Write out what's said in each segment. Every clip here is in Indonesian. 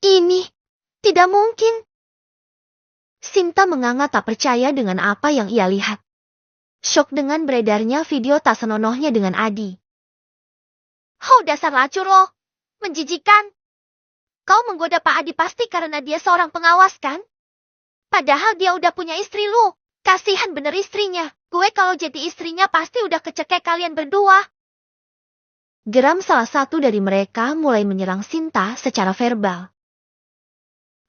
Ini tidak mungkin. Sinta menganga tak percaya dengan apa yang ia lihat. Syok dengan beredarnya video tak senonohnya dengan Adi. Oh, dasar lacur lo. Menjijikan. Kau menggoda Pak Adi pasti karena dia seorang pengawas kan? Padahal dia udah punya istri lu. Kasihan bener istrinya. Gue kalau jadi istrinya pasti udah kecekek kalian berdua. Geram salah satu dari mereka mulai menyerang Sinta secara verbal.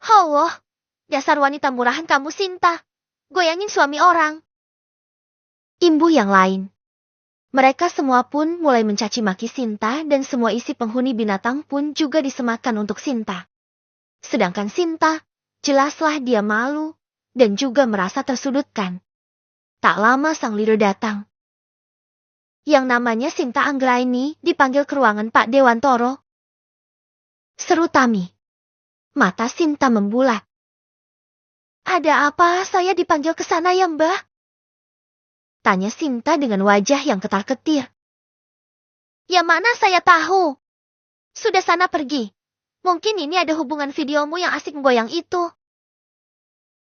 Allah, dasar wanita murahan kamu Sinta. Goyangin suami orang. Imbuh yang lain. Mereka semua pun mulai mencaci maki Sinta dan semua isi penghuni binatang pun juga disematkan untuk Sinta. Sedangkan Sinta, jelaslah dia malu dan juga merasa tersudutkan. Tak lama sang leader datang. Yang namanya Sinta Anggraini dipanggil ke ruangan Pak Dewantoro. Seru Tami. Mata Sinta membulat. Ada apa saya dipanggil ke sana ya Mbah? Tanya Sinta dengan wajah yang ketar-ketir. Ya mana saya tahu. Sudah sana pergi. Mungkin ini ada hubungan videomu yang asik menggoyang itu.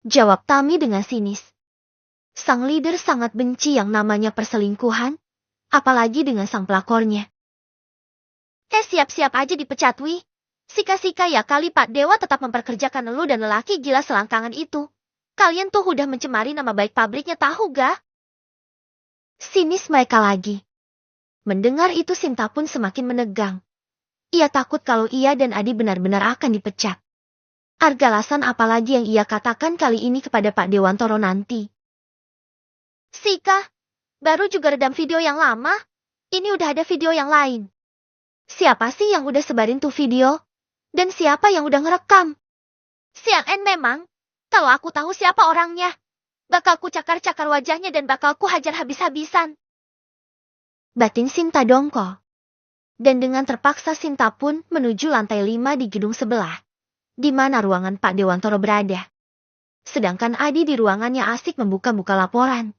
Jawab Tami dengan sinis. Sang leader sangat benci yang namanya perselingkuhan, apalagi dengan sang pelakornya. Siap-siap aja dipecat Wi. Sika-sika ya kali Pak Dewa tetap memperkerjakan lu dan lelaki gila selangkangan itu. Kalian tuh udah mencemari nama baik pabriknya tahu gak? Sinis mereka lagi. Mendengar itu Sinta pun semakin menegang. Ia takut kalau ia dan Adi benar-benar akan dipecat. Argalasan apalagi yang ia katakan kali ini kepada Pak Dewantoro nanti. Sika, baru juga redam video yang lama. Ini udah ada video yang lain. Siapa sih yang udah sebarin tuh video? Dan siapa yang udah ngerekam? CNN memang. Kalau aku tahu siapa orangnya, bakal ku cakar-cakar wajahnya dan bakal ku hajar habis-habisan. Batin Sinta dongkol. Dan dengan terpaksa Sinta pun menuju lantai 5 di gedung sebelah, di mana ruangan Pak Dewantoro berada. Sedangkan Adi di ruangannya asik membuka-buka laporan.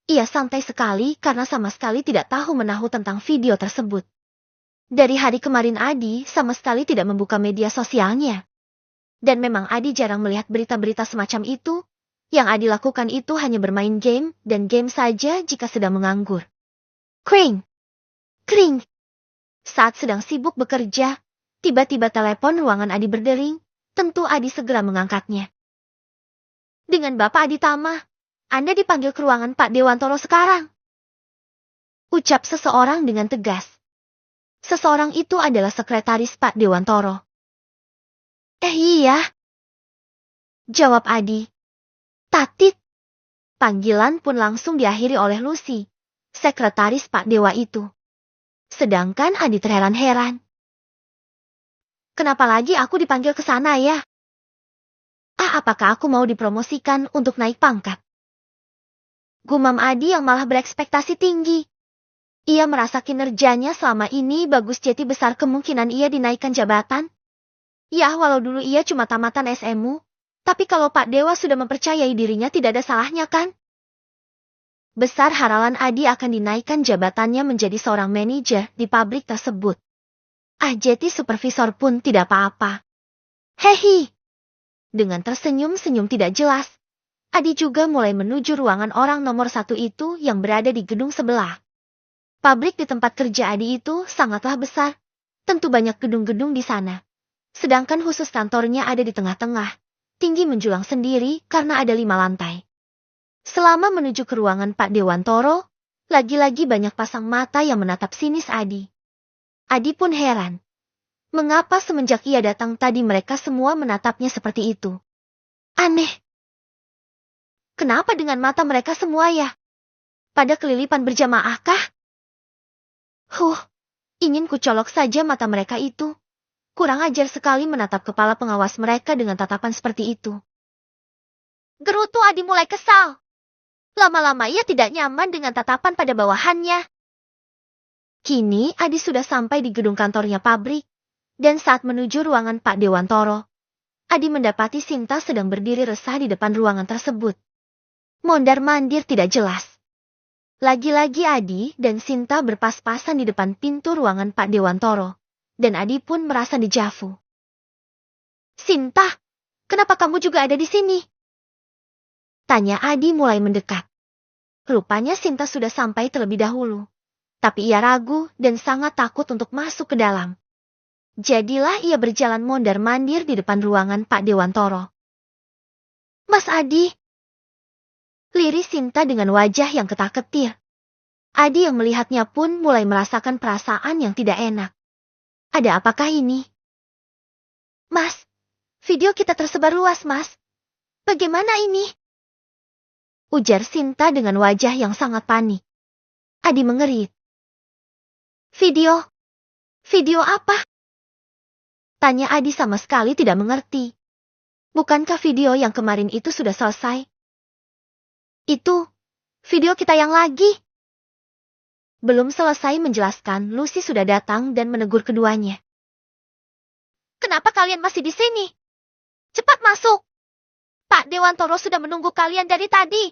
Ia santai sekali karena sama sekali tidak tahu menahu tentang video tersebut. Dari hari kemarin Adi sama sekali tidak membuka media sosialnya. Dan memang Adi jarang melihat berita-berita semacam itu. Yang Adi lakukan itu hanya bermain game dan game saja jika sedang menganggur. Kring! Kring! Saat sedang sibuk bekerja, tiba-tiba telepon ruangan Adi berdering. Tentu Adi segera mengangkatnya. Dengan Bapak Adi Tama, Anda dipanggil ke ruangan Pak Dewantoro sekarang. Ucap seseorang dengan tegas. Seseorang itu adalah sekretaris Pak Dewantoro. Iya. Jawab Adi. Tatit. Panggilan pun langsung diakhiri oleh Lucy, sekretaris Pak Dewa itu. Sedangkan Adi terheran-heran. Kenapa lagi aku dipanggil ke sana ya? Apakah aku mau dipromosikan untuk naik pangkat? Gumam Adi yang malah berekspektasi tinggi. Ia merasa kinerjanya selama ini bagus jadi besar kemungkinan ia dinaikkan jabatan. Ya walau dulu ia cuma tamatan SMU, tapi kalau Pak Dewa sudah mempercayai dirinya tidak ada salahnya kan? Besar harapan Adi akan dinaikkan jabatannya menjadi seorang manajer di pabrik tersebut. Jadi supervisor pun tidak apa-apa. Hehi. Dengan tersenyum-senyum tidak jelas, Adi juga mulai menuju ruangan orang nomor 1 itu yang berada di gedung sebelah. Pabrik di tempat kerja Adi itu sangatlah besar, tentu banyak gedung-gedung di sana. Sedangkan khusus kantornya ada di tengah-tengah, tinggi menjulang sendiri karena ada 5 lantai. Selama menuju ke ruangan Pak Dewantoro, lagi-lagi banyak pasang mata yang menatap sinis Adi. Adi pun heran. Mengapa semenjak ia datang tadi mereka semua menatapnya seperti itu? Aneh. Kenapa dengan mata mereka semua ya? Pada kelilipan berjamaah kah? Ingin kucolok saja mata mereka itu. Kurang ajar sekali menatap kepala pengawas mereka dengan tatapan seperti itu. Gerutu Adi mulai kesal. Lama-lama ia tidak nyaman dengan tatapan pada bawahannya. Kini Adi sudah sampai di gedung kantornya pabrik. Dan saat menuju ruangan Pak Dewantoro, Adi mendapati Sinta sedang berdiri resah di depan ruangan tersebut. Mondar-mandir tidak jelas. Lagi-lagi Adi dan Sinta berpas-pasan di depan pintu ruangan Pak Dewantoro. Dan Adi pun merasa dejavu. Sinta, kenapa kamu juga ada di sini? Tanya Adi mulai mendekat. Rupanya Sinta sudah sampai terlebih dahulu. Tapi ia ragu dan sangat takut untuk masuk ke dalam. Jadilah ia berjalan mondar-mandir di depan ruangan Pak Dewantoro. Mas Adi. Liris Sinta dengan wajah yang ketar-ketir. Adi yang melihatnya pun mulai merasakan perasaan yang tidak enak. Ada apakah ini? Mas, video kita tersebar luas, Mas. Bagaimana ini? Ujar Sinta dengan wajah yang sangat panik. Adi mengerit. Video? Video apa? Tanya Adi sama sekali tidak mengerti. Bukankah video yang kemarin itu sudah selesai? Itu, video kita yang lagi. Belum selesai menjelaskan, Lucy sudah datang dan menegur keduanya. Kenapa kalian masih di sini? Cepat masuk. Pak Dewantoro sudah menunggu kalian dari tadi.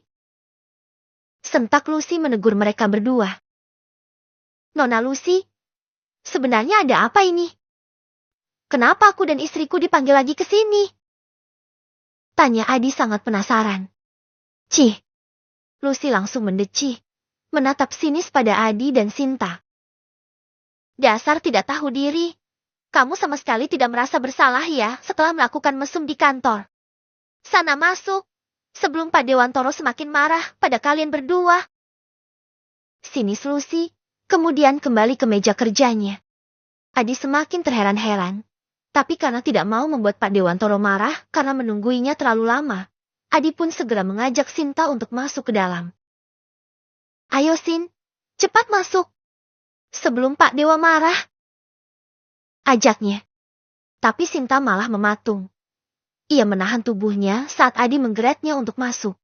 Sentak Lucy menegur mereka berdua. Nona Lucy, sebenarnya ada apa ini? Kenapa aku dan istriku dipanggil lagi ke sini? Tanya Adi sangat penasaran. Cih. Lucy langsung mendecih, menatap sinis pada Adi dan Sinta. Dasar tidak tahu diri. Kamu sama sekali tidak merasa bersalah ya setelah melakukan mesum di kantor. Sana masuk, sebelum Pak Dewantoro semakin marah pada kalian berdua. Sinis Lucy, kemudian kembali ke meja kerjanya. Adi semakin terheran-heran. Tapi karena tidak mau membuat Pak Dewantoro marah karena menungguinya terlalu lama, Adi pun segera mengajak Sinta untuk masuk ke dalam. Ayo Sin, cepat masuk. Sebelum Pak Dewa marah. Ajaknya. Tapi Sinta malah mematung. Ia menahan tubuhnya saat Adi menggeretnya untuk masuk.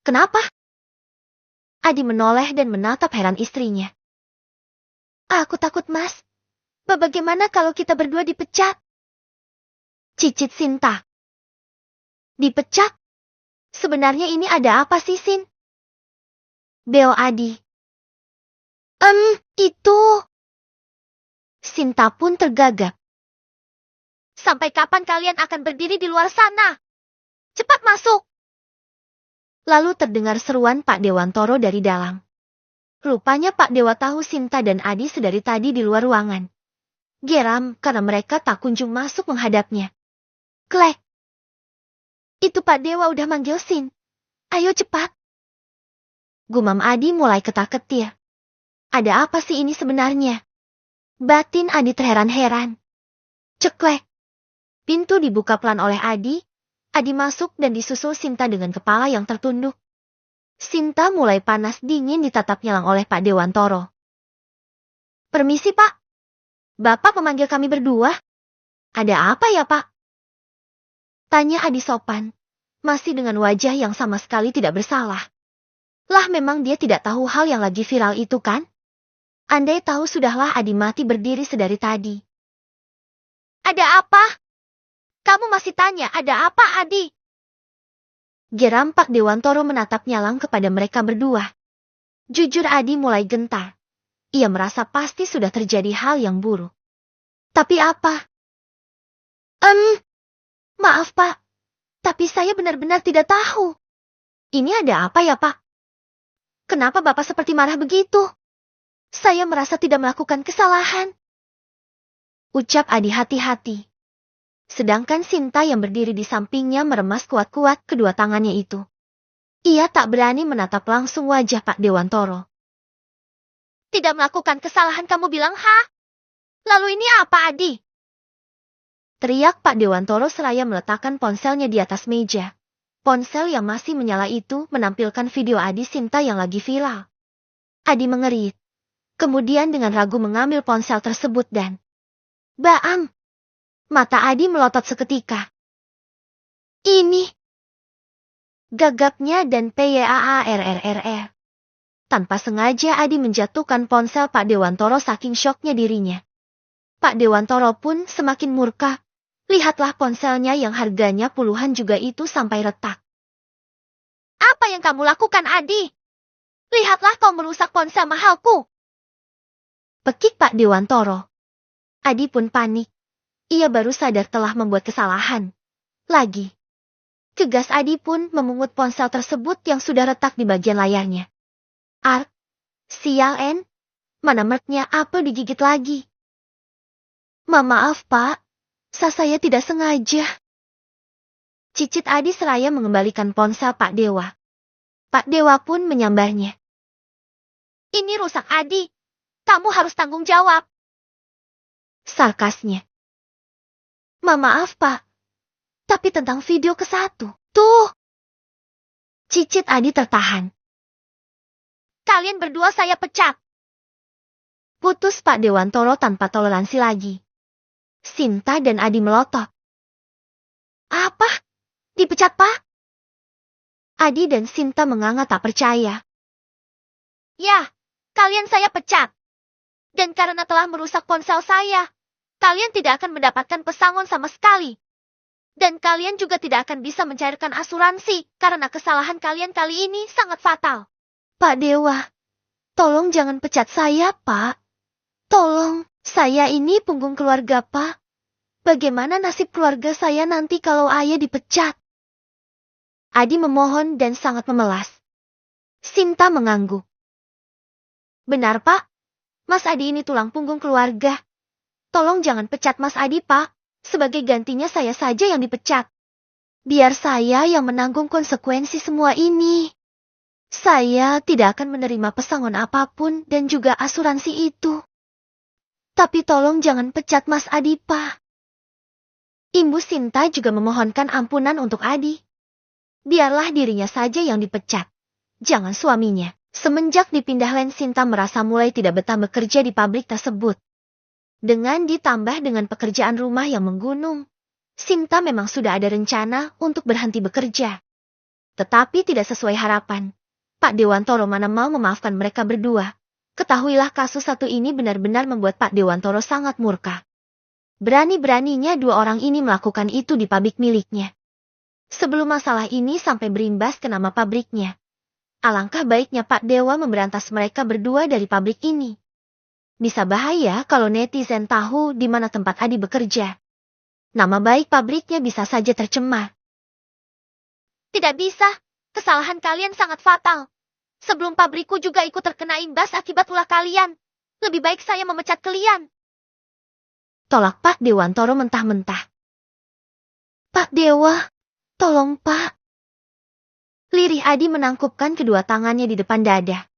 Kenapa? Adi menoleh dan menatap heran istrinya. Aku takut, Mas. Bagaimana kalau kita berdua dipecat? Cicit Sinta. Dipecat? Sebenarnya ini ada apa sih, Sin? Beo Adi. Itu. Sinta pun tergagap. Sampai kapan kalian akan berdiri di luar sana? Cepat masuk. Lalu terdengar seruan Pak Dewantoro dari dalam. Rupanya Pak Dewa tahu Sinta dan Adi sedari tadi di luar ruangan. Geram karena mereka tak kunjung masuk menghadapnya. Klek. Itu Pak Dewa udah manggil Sin. Ayo cepat. Gumam Adi mulai ketar-ketir. Ada apa sih ini sebenarnya? Batin Adi terheran-heran. Ceklek. Pintu dibuka pelan oleh Adi. Adi masuk dan disusul Sinta dengan kepala yang tertunduk. Sinta mulai panas dingin ditatapnya lang oleh Pak Dewantoro. Permisi, Pak. Bapak memanggil kami berdua. Ada apa ya, Pak? Tanya Adi sopan. Masih dengan wajah yang sama sekali tidak bersalah. Lah memang dia tidak tahu hal yang lagi viral itu kan? Andai tahu sudahlah Adi mati berdiri sedari tadi. Ada apa? Kamu masih tanya ada apa, Adi? Geram Pak Dewantoro menatap nyalang kepada mereka berdua. Jujur Adi mulai gentar. Ia merasa pasti sudah terjadi hal yang buruk. Tapi apa? Maaf Pak. Tapi saya benar-benar tidak tahu. Ini ada apa ya Pak? Kenapa Bapak seperti marah begitu? Saya merasa tidak melakukan kesalahan. Ucap Adi hati-hati. Sedangkan Sinta yang berdiri di sampingnya meremas kuat-kuat kedua tangannya itu. Ia tak berani menatap langsung wajah Pak Dewantoro. Tidak melakukan kesalahan kamu bilang, ha? Lalu ini apa, Adi? Teriak Pak Dewantoro seraya meletakkan ponselnya di atas meja. Ponsel yang masih menyala itu menampilkan video Adi Sinta yang lagi viral. Adi mengerit. Kemudian dengan ragu mengambil ponsel tersebut dan... Baam! Mata Adi melotot seketika. Ini... Gagapnya dan PYAARRRR. Tanpa sengaja Adi menjatuhkan ponsel Pak Dewantoro saking syoknya dirinya. Pak Dewantoro pun semakin murka. Lihatlah ponselnya yang harganya puluhan juga itu sampai retak. Apa yang kamu lakukan, Adi? Lihatlah kau merusak ponsel mahalku. Pekik Pak Dewantoro. Adi pun panik. Ia baru sadar telah membuat kesalahan. Lagi. Kegas Adi pun memungut ponsel tersebut yang sudah retak di bagian layarnya. Sial En. Mana merknya apa digigit lagi? Maaf Pak. Saya tidak sengaja. Cicit Adi seraya mengembalikan ponsel Pak Dewa. Pak Dewa pun menyambarnya. Ini rusak Adi. Kamu harus tanggung jawab. Sarkasnya. Maaf Pak. Tapi tentang video ke-1. Tuh. Cicit Adi tertahan. Kalian berdua saya pecat. Putus Pak Dewantoro tanpa toleransi lagi. Sinta dan Adi melotot. Apa? Dipecat Pak? Adi dan Sinta menganga tak percaya. Ya, kalian saya pecat. Dan karena telah merusak ponsel saya, kalian tidak akan mendapatkan pesangon sama sekali. Dan kalian juga tidak akan bisa mencairkan asuransi karena kesalahan kalian kali ini sangat fatal. Pak Dewa, tolong jangan pecat saya, Pak. Tolong, saya ini punggung keluarga, Pak. Bagaimana nasib keluarga saya nanti kalau ayah dipecat? Adi memohon dan sangat memelas. Sinta mengangguk. Benar, Pak. Mas Adi ini tulang punggung keluarga. Tolong jangan pecat Mas Adi, Pak. Sebagai gantinya saya saja yang dipecat. Biar saya yang menanggung konsekuensi semua ini. Saya tidak akan menerima pesangon apapun dan juga asuransi itu. Tapi tolong jangan pecat Mas Adi, Pak. Ibu Sinta juga memohonkan ampunan untuk Adi. Biarlah dirinya saja yang dipecat. Jangan suaminya. Semenjak dipindah Len, Sinta merasa mulai tidak betah bekerja di pabrik tersebut. Dengan ditambah dengan pekerjaan rumah yang menggunung, Sinta memang sudah ada rencana untuk berhenti bekerja. Tetapi tidak sesuai harapan. Pak Dewantoro mana mau memaafkan mereka berdua. Ketahuilah kasus satu ini benar-benar membuat Pak Dewantoro sangat murka. Berani-beraninya dua orang ini melakukan itu di pabrik miliknya. Sebelum masalah ini sampai berimbas ke nama pabriknya. Alangkah baiknya Pak Dewa memberantas mereka berdua dari pabrik ini. Bisa bahaya kalau netizen tahu di mana tempat Adi bekerja. Nama baik pabriknya bisa saja tercemar. Tidak bisa, kesalahan kalian sangat fatal. Sebelum pabrikku juga ikut terkena imbas akibat ulah kalian. Lebih baik saya memecat kalian. Tolak Pak Dewantoro mentah-mentah. Pak Dewa, tolong Pak. Lirih Adi menangkupkan kedua tangannya di depan dada.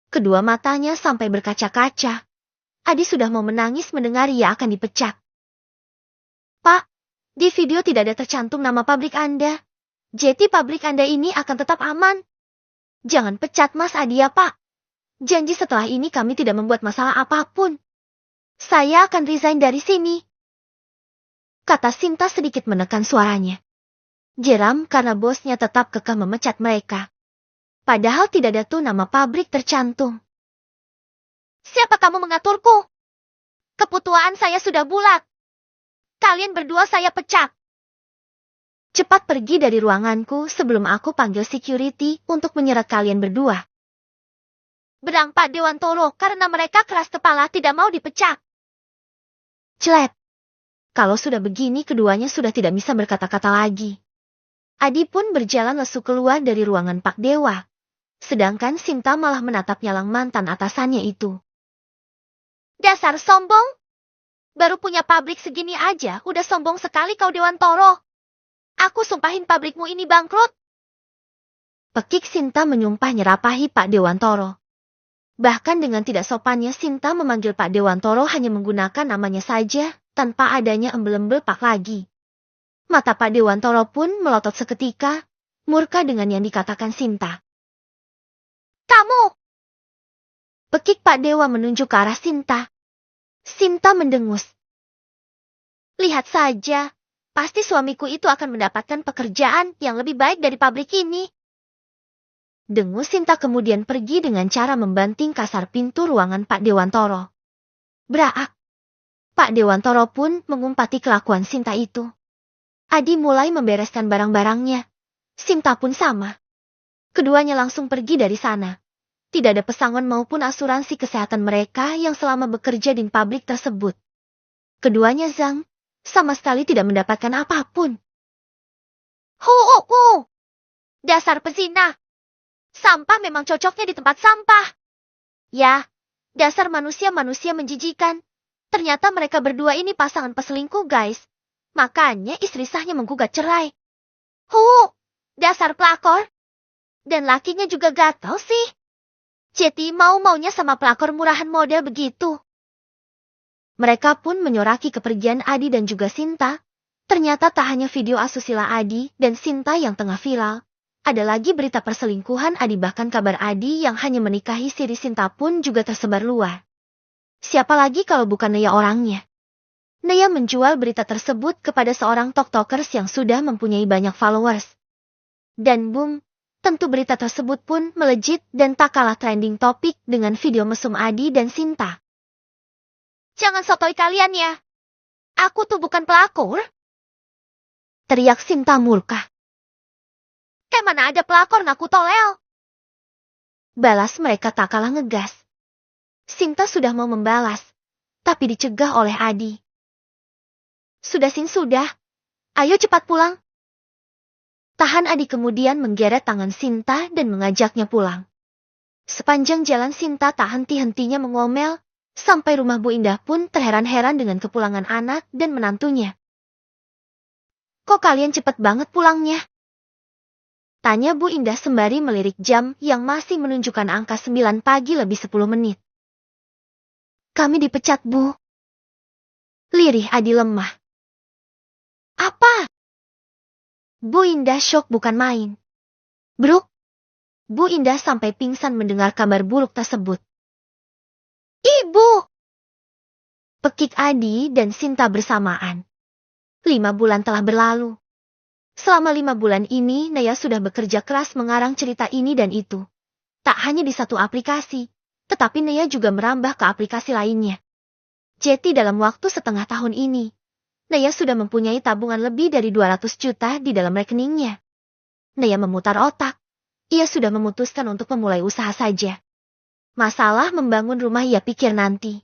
Kedua matanya sampai berkaca-kaca. Adi sudah mau menangis mendengar ia akan dipecat. Pak, di video tidak ada tercantum nama pabrik Anda. Jadi pabrik Anda ini akan tetap aman. Jangan pecat Mas Adi ya Pak. Janji setelah ini kami tidak membuat masalah apapun. Saya akan resign dari sini. Kata Sinta sedikit menekan suaranya. Jeram karena bosnya tetap kekeh memecat mereka. Padahal tidak ada tuh nama pabrik tercantum. Siapa kamu mengaturku? Keputuaan saya sudah bulat. Kalian berdua saya pecat. Cepat pergi dari ruanganku sebelum aku panggil security untuk menyeret kalian berdua. Berang Pak Dewantoro karena mereka keras kepala tidak mau dipecat. Celet. Kalau sudah begini keduanya sudah tidak bisa berkata-kata lagi. Adi pun berjalan lesu keluar dari ruangan Pak Dewa. Sedangkan Sinta malah menatap nyalang mantan atasannya itu. Dasar sombong. Baru punya pabrik segini aja, udah sombong sekali kau Dewantoro. Aku sumpahin pabrikmu ini bangkrut. Pekik Sinta menyumpah nyerapahi Pak Dewantoro. Bahkan dengan tidak sopannya Sinta memanggil Pak Dewantoro hanya menggunakan namanya saja, tanpa adanya embel-embel Pak lagi. Mata Pak Dewantoro pun melotot seketika, murka dengan yang dikatakan Sinta. Kamu! Pekik Pak Dewa menunjuk ke arah Sinta. Sinta mendengus. Lihat saja, pasti suamiku itu akan mendapatkan pekerjaan yang lebih baik dari pabrik ini. Dengus Sinta kemudian pergi dengan cara membanting kasar pintu ruangan Pak Dewantoro. Braak! Pak Dewantoro pun mengumpati kelakuan Sinta itu. Adi mulai membereskan barang-barangnya. Sinta pun sama. Keduanya langsung pergi dari sana. Tidak ada pesangon maupun asuransi kesehatan mereka yang selama bekerja di pabrik tersebut. Keduanya zang, sama sekali tidak mendapatkan apapun. Dasar pezina. Sampah memang cocoknya di tempat sampah. Ya, dasar manusia-manusia menjijikan. Ternyata mereka berdua ini pasangan peselingkuh, guys. Makanya istri sahnya menggugat cerai. Dasar pelakor. Dan lakinya juga gatal sih. Jadi mau-maunya sama pelakor murahan model begitu. Mereka pun menyoraki kepergian Adi dan juga Sinta. Ternyata tak hanya video asusila Adi dan Sinta yang tengah viral. Ada lagi berita perselingkuhan Adi, bahkan kabar Adi yang hanya menikahi Siri Sinta pun juga tersebar luar. Siapa lagi kalau bukan Naya orangnya? Naya menjual berita tersebut kepada seorang TikTokers yang sudah mempunyai banyak followers. Dan boom, tentu berita tersebut pun melejit dan tak kalah trending topik dengan video mesum Adi dan Sinta. Jangan sotoi kalian ya. Aku tuh bukan pelakor. Teriak Sinta murka. Kayak mana ada pelakor ngaku tolel. Balas mereka tak kalah ngegas. Sinta sudah mau membalas, tapi dicegah oleh Adi. Sudah Sin, sudah. Ayo cepat pulang. Tahan Adi kemudian menggeret tangan Sinta dan mengajaknya pulang. Sepanjang jalan Sinta tak henti-hentinya mengomel, sampai rumah Bu Indah pun terheran-heran dengan kepulangan anak dan menantunya. Kok kalian cepet banget pulangnya? Tanya Bu Indah sembari melirik jam yang masih menunjukkan angka 9 pagi lebih 10 menit. Kami dipecat, Bu. Lirih Adi lemah. Apa? Bu Indah syok bukan main. Bruk. Bu Indah sampai pingsan mendengar kabar buruk tersebut. Ibu! Pekik Adi dan Sinta bersamaan. 5 bulan telah berlalu. Selama 5 bulan ini, Naya sudah bekerja keras mengarang cerita ini dan itu. Tak hanya di satu aplikasi, tetapi Naya juga merambah ke aplikasi lainnya. Jadi dalam waktu setengah tahun ini, Naya sudah mempunyai tabungan lebih dari 200 juta di dalam rekeningnya. Naya memutar otak. Ia sudah memutuskan untuk memulai usaha saja. Masalah membangun rumah ia pikir nanti.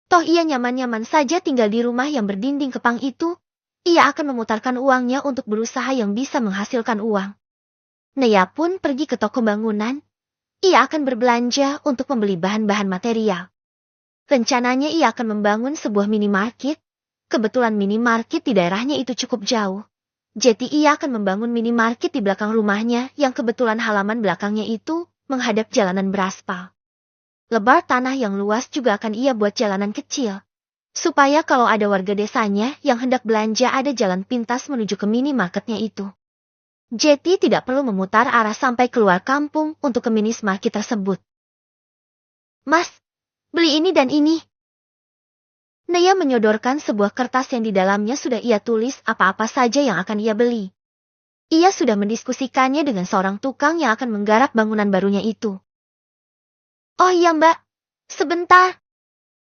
Toh ia nyaman-nyaman saja tinggal di rumah yang berdinding kepang itu. Ia akan memutarkan uangnya untuk berusaha yang bisa menghasilkan uang. Naya pun pergi ke toko bangunan. Ia akan berbelanja untuk membeli bahan-bahan material. Rencananya ia akan membangun sebuah minimarket. Kebetulan minimarket di daerahnya itu cukup jauh. Jadi ia akan membangun minimarket di belakang rumahnya yang kebetulan halaman belakangnya itu menghadap jalanan beraspal. Lebar tanah yang luas juga akan ia buat jalanan kecil. Supaya kalau ada warga desanya yang hendak belanja ada jalan pintas menuju ke minimarketnya itu. Jadi tidak perlu memutar arah sampai keluar kampung untuk ke minimarket tersebut. Mas, beli ini dan ini. Naya menyodorkan sebuah kertas yang di dalamnya sudah ia tulis apa-apa saja yang akan ia beli. Ia sudah mendiskusikannya dengan seorang tukang yang akan menggarap bangunan barunya itu. Oh iya Mbak, sebentar.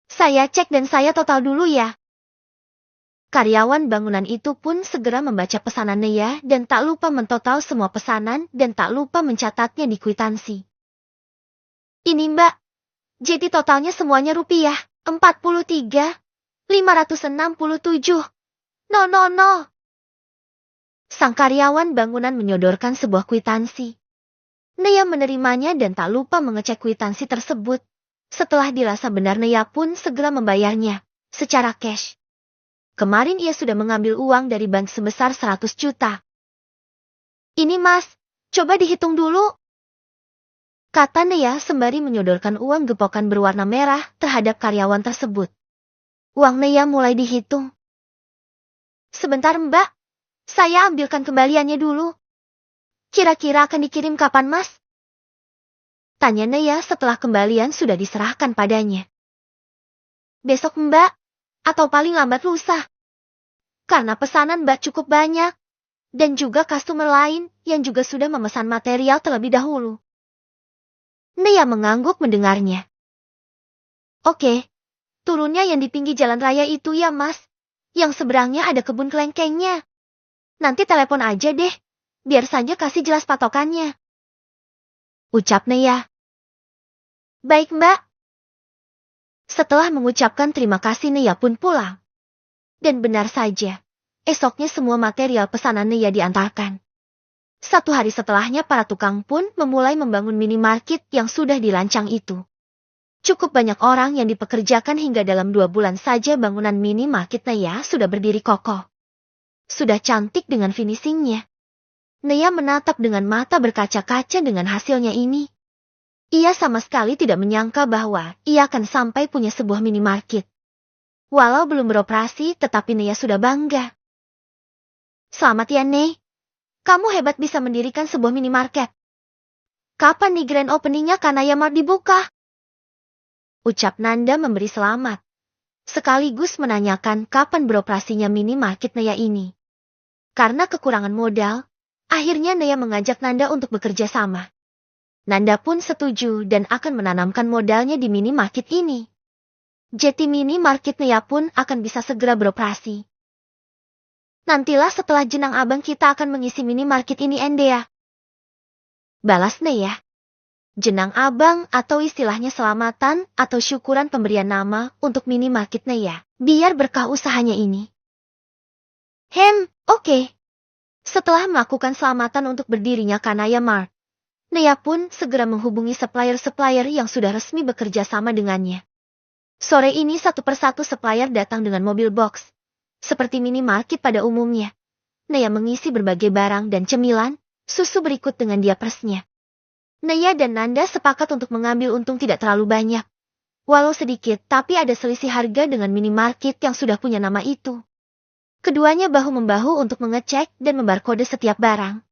Saya cek dan saya total dulu ya. Karyawan bangunan itu pun segera membaca pesanan Naya dan tak lupa mentotal semua pesanan dan tak lupa mencatatnya di kwitansi. Ini Mbak, jadi totalnya semuanya rupiah 43.567. No. Sang karyawan bangunan menyodorkan sebuah kwitansi. Naya menerimanya dan tak lupa mengecek kwitansi tersebut. Setelah dirasa benar Naya pun segera membayarnya secara cash. Kemarin ia sudah mengambil uang dari bank sebesar 100 juta. Ini Mas, coba dihitung dulu. Kata Naya sembari menyodorkan uang gepokan berwarna merah terhadap karyawan tersebut. Uang Naya mulai dihitung. Sebentar Mbak, saya ambilkan kembaliannya dulu. Kira-kira akan dikirim kapan Mas? Tanya Naya setelah kembalian sudah diserahkan padanya. Besok Mbak, atau paling lambat lusa. Karena pesanan Mbak cukup banyak. Dan juga customer lain yang juga sudah memesan material terlebih dahulu. Naya mengangguk mendengarnya. Oke. Turunnya yang di pinggir jalan raya itu ya Mas. Yang seberangnya ada kebun kelengkengnya. Nanti telepon aja deh. Biar saja kasih jelas patokannya. Ucap Naya. Baik Mbak. Setelah mengucapkan terima kasih Naya pun pulang. Dan benar saja, esoknya semua material pesanan Naya diantarkan. 1 hari setelahnya para tukang pun memulai membangun minimarket yang sudah dirancang itu. Cukup banyak orang yang dipekerjakan hingga dalam 2 bulan saja bangunan minimarket Naya sudah berdiri kokoh. Sudah cantik dengan finishingnya. Naya menatap dengan mata berkaca-kaca dengan hasilnya ini. Ia sama sekali tidak menyangka bahwa ia akan sampai punya sebuah minimarket. Walau belum beroperasi, tetapi Naya sudah bangga. Selamat ya, Nei. Kamu hebat bisa mendirikan sebuah minimarket. Kapan nih grand openingnya Kanaya Mart dibuka? Ucap Nanda memberi selamat. Sekaligus menanyakan kapan beroperasinya minimarket Naya ini. Karena kekurangan modal, akhirnya Naya mengajak Nanda untuk bekerja sama. Nanda pun setuju dan akan menanamkan modalnya di minimarket ini. Jadi minimarket Naya pun akan bisa segera beroperasi. Nantilah setelah jenang abang kita akan mengisi minimarket ini Endea. Balas Naya. Jenang abang atau istilahnya selamatan atau syukuran pemberian nama untuk minimarket Naya. Biar berkah usahanya ini. Oke. Setelah melakukan selamatan untuk berdirinya Kanaya Mart, Naya pun segera menghubungi supplier-supplier yang sudah resmi bekerja sama dengannya. Sore ini satu persatu supplier datang dengan mobil box. Seperti minimarket pada umumnya. Naya mengisi berbagai barang dan cemilan, susu berikut dengan diapersnya. Naya dan Nanda sepakat untuk mengambil untung tidak terlalu banyak. Walau sedikit, tapi ada selisih harga dengan minimarket yang sudah punya nama itu. Keduanya bahu-membahu untuk mengecek dan membarkode setiap barang.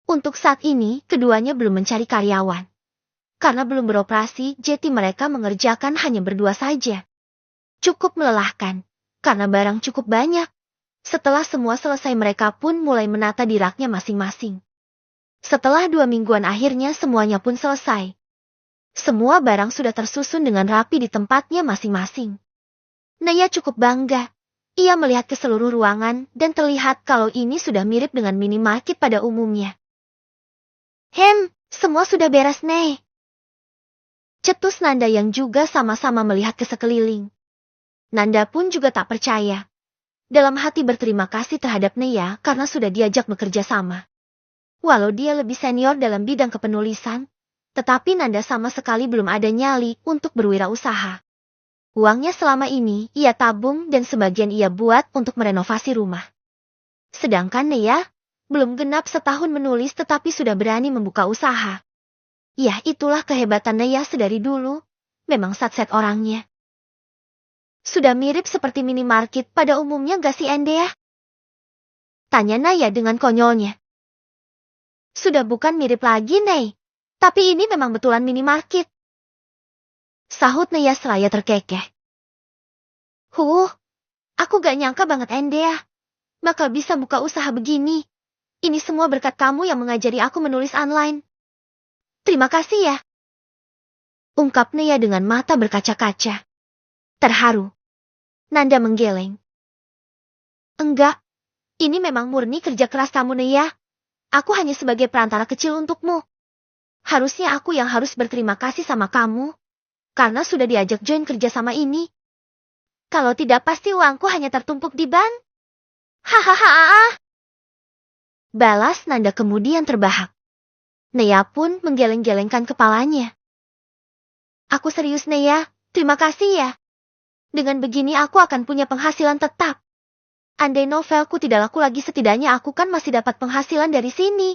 Untuk saat ini, keduanya belum mencari karyawan. Karena belum beroperasi, jadi mereka mengerjakan hanya berdua saja. Cukup melelahkan, karena barang cukup banyak. Setelah semua selesai mereka pun mulai menata di raknya masing-masing. Setelah 2 mingguan akhirnya semuanya pun selesai. Semua barang sudah tersusun dengan rapi di tempatnya masing-masing. Naya cukup bangga. Ia melihat ke seluruh ruangan dan terlihat kalau ini sudah mirip dengan minimarket pada umumnya. Semua sudah beres, Nei. Cetus Nanda yang juga sama-sama melihat ke sekeliling. Nanda pun juga tak percaya. Dalam hati berterima kasih terhadap Naya karena sudah diajak bekerja sama. Walau dia lebih senior dalam bidang kepenulisan, tetapi Nanda sama sekali belum ada nyali untuk berwirausaha. Uangnya selama ini ia tabung dan sebagian ia buat untuk merenovasi rumah. Sedangkan Naya belum genap setahun menulis tetapi sudah berani membuka usaha. Ya, itulah kehebatan Naya sedari dulu. Memang satset orangnya. Sudah mirip seperti minimarket pada umumnya gak sih Endea? Tanya Naya dengan konyolnya. Sudah bukan mirip lagi, Nei. Tapi ini memang betulan minimarket. Sahut Naya seraya terkekeh. Aku gak nyangka banget Endea bakal bisa buka usaha begini. Ini semua berkat kamu yang mengajari aku menulis online. Terima kasih ya. Ungkap Naya dengan mata berkaca-kaca. Terharu. Nanda menggeleng. Enggak. Ini memang murni kerja keras kamu, Naya. Aku hanya sebagai perantara kecil untukmu. Harusnya aku yang harus berterima kasih sama kamu. Karena sudah diajak join kerja sama ini. Kalau tidak pasti uangku hanya tertumpuk di bank. Hahaha. Balas Nanda kemudian terbahak. Naya pun menggeleng-gelengkan kepalanya. Aku serius, Naya. Terima kasih ya. Dengan begini aku akan punya penghasilan tetap. Andai novelku tidak laku lagi setidaknya aku kan masih dapat penghasilan dari sini.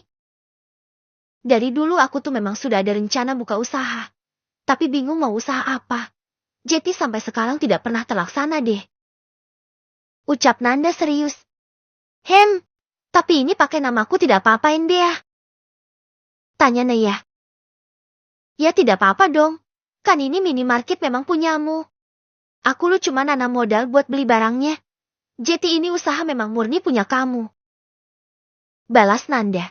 Dari dulu aku tuh memang sudah ada rencana buka usaha. Tapi bingung mau usaha apa. Jadi sampai sekarang tidak pernah terlaksana deh. Ucap Nanda serius. Tapi ini pakai namaku tidak apa-apa Endea. Tanya Naya. Ya tidak apa-apa dong. Kan ini minimarket memang punyamu. Aku lu cuma nanam modal buat beli barangnya. Jadi ini usaha memang murni punya kamu. Balas Nanda.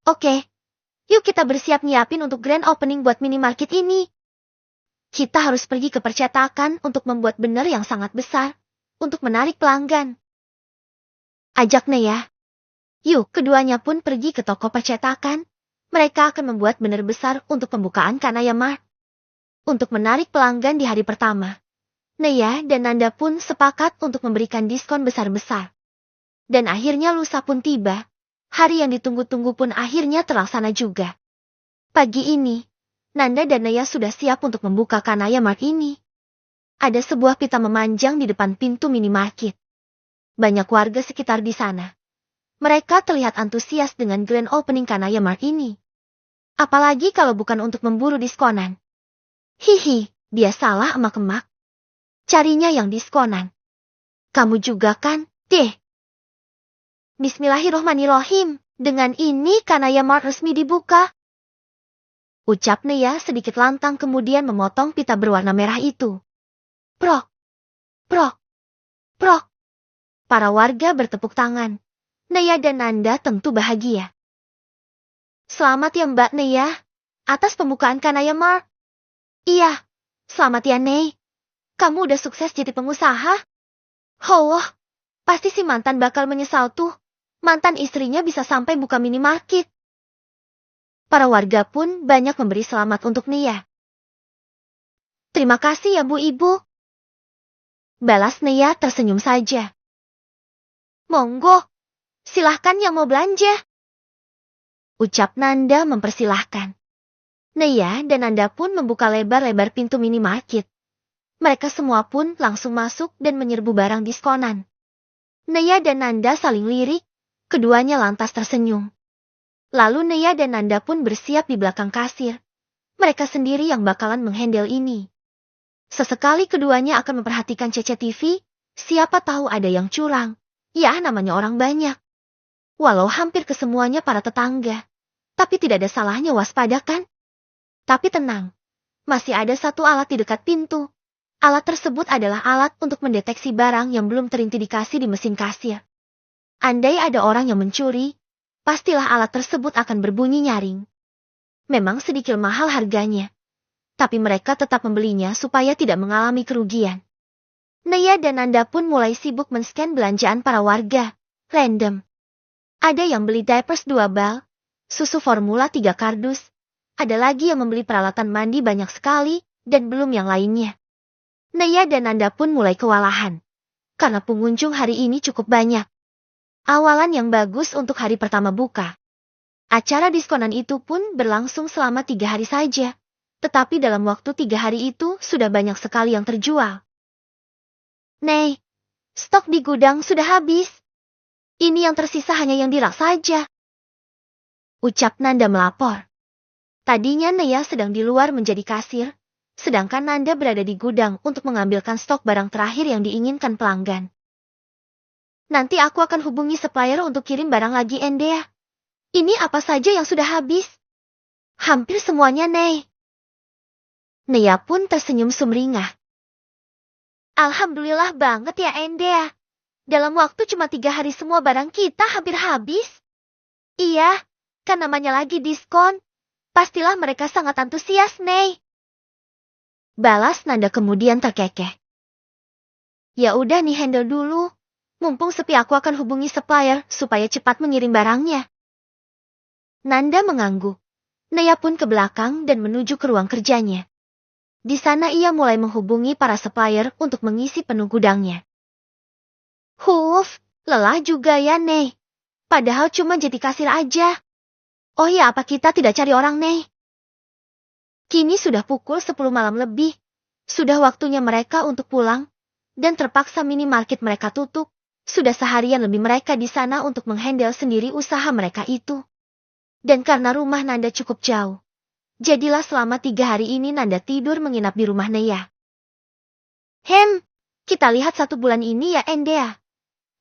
Oke. Yuk kita bersiap nyiapin untuk grand opening buat minimarket ini. Kita harus pergi ke percetakan untuk membuat banner yang sangat besar. Untuk menarik pelanggan. Ajak Naya. Yuk, keduanya pun pergi ke toko percetakan. Mereka akan membuat banner besar untuk pembukaan Kanaya Mart. Untuk menarik pelanggan di hari pertama. Neya dan Nanda pun sepakat untuk memberikan diskon besar-besar. Dan akhirnya lusa pun tiba. Hari yang ditunggu-tunggu pun akhirnya terlaksana juga. Pagi ini, Nanda dan Neya sudah siap untuk membuka Kanaya Mart ini. Ada sebuah pita memanjang di depan pintu minimarket. Banyak warga sekitar di sana. Mereka terlihat antusias dengan grand opening Kanaya Mart ini. Apalagi kalau bukan untuk memburu diskonan. Hihi, biasalah emak-emak. Carinya yang diskonan. Kamu juga kan, deh. Bismillahirrohmanirrohim, dengan ini Kanaya Mart resmi dibuka. Ucap Neya sedikit lantang kemudian memotong pita berwarna merah itu. Prok, prok, prok. Para warga bertepuk tangan. Neya dan Nanda tentu bahagia. Selamat ya Mbak Neya, atas pembukaan Kanaya Mart. Iya, selamat ya Ney. Kamu udah sukses jadi pengusaha? Oh, pasti si mantan bakal menyesal tuh. Mantan istrinya bisa sampai buka minimarket. Para warga pun banyak memberi selamat untuk Neya. Terima kasih ya Bu Ibu. Balas Neya tersenyum saja. Monggo, silahkan yang mau belanja. Ucap Nanda mempersilahkan. Neya dan Nanda pun membuka lebar-lebar pintu minimarket. Mereka semua pun langsung masuk dan menyerbu barang diskonan. Neya dan Nanda saling lirik, keduanya lantas tersenyum. Lalu Neya dan Nanda pun bersiap di belakang kasir. Mereka sendiri yang bakalan menghandle ini. Sesekali keduanya akan memperhatikan CCTV, siapa tahu ada yang curang. Ya namanya orang banyak. Walau hampir kesemuanya para tetangga. Tapi tidak ada salahnya waspada kan? Tapi tenang, masih ada satu alat di dekat pintu. Alat tersebut adalah alat untuk mendeteksi barang yang belum terindikasi di mesin kasir. Andai ada orang yang mencuri, pastilah alat tersebut akan berbunyi nyaring. Memang sedikit mahal harganya, tapi mereka tetap membelinya supaya tidak mengalami kerugian. Neya dan Nanda pun mulai sibuk men-scan belanjaan para warga, random. Ada yang beli diapers 2 bal, susu formula 3 kardus, ada lagi yang membeli peralatan mandi banyak sekali, dan belum yang lainnya. Neya dan Nanda pun mulai kewalahan, karena pengunjung hari ini cukup banyak. Awalan yang bagus untuk hari pertama buka. Acara diskonan itu pun berlangsung selama 3 hari saja, tetapi dalam waktu 3 hari itu sudah banyak sekali yang terjual. Nei, stok di gudang sudah habis. Ini yang tersisa hanya yang dirak saja. Ucap Nanda melapor. Tadinya Neya sedang di luar menjadi kasir, sedangkan Nanda berada di gudang untuk mengambilkan stok barang terakhir yang diinginkan pelanggan. Nanti aku akan hubungi supplier untuk kirim barang lagi Endea. Ini apa saja yang sudah habis? Hampir semuanya, Nei. Neya pun tersenyum sumringah. Alhamdulillah banget ya Endea. Dalam waktu cuma 3 hari semua barang kita hampir habis. Iya, kan namanya lagi diskon. Pastilah mereka sangat antusias, Nei. Balas Nanda kemudian terkekeh. Ya udah nih handle dulu. Mumpung sepi aku akan hubungi supplier supaya cepat mengirim barangnya. Nanda mengangguk. Neya pun ke belakang dan menuju ke ruang kerjanya. Di sana ia mulai menghubungi para supplier untuk mengisi penuh gudangnya. Lelah juga ya, Nei. Padahal cuma jadi kasir aja. Oh ya, apa kita tidak cari orang, Nei? Kini sudah pukul 10 malam lebih. Sudah waktunya mereka untuk pulang. Dan terpaksa minimarket mereka tutup. Sudah seharian lebih mereka di sana untuk menghandle sendiri usaha mereka itu. Dan karena rumah Nanda cukup jauh. Jadilah selama 3 hari ini Nanda tidur menginap di rumah Neya. Kita lihat 1 bulan ini ya Endea.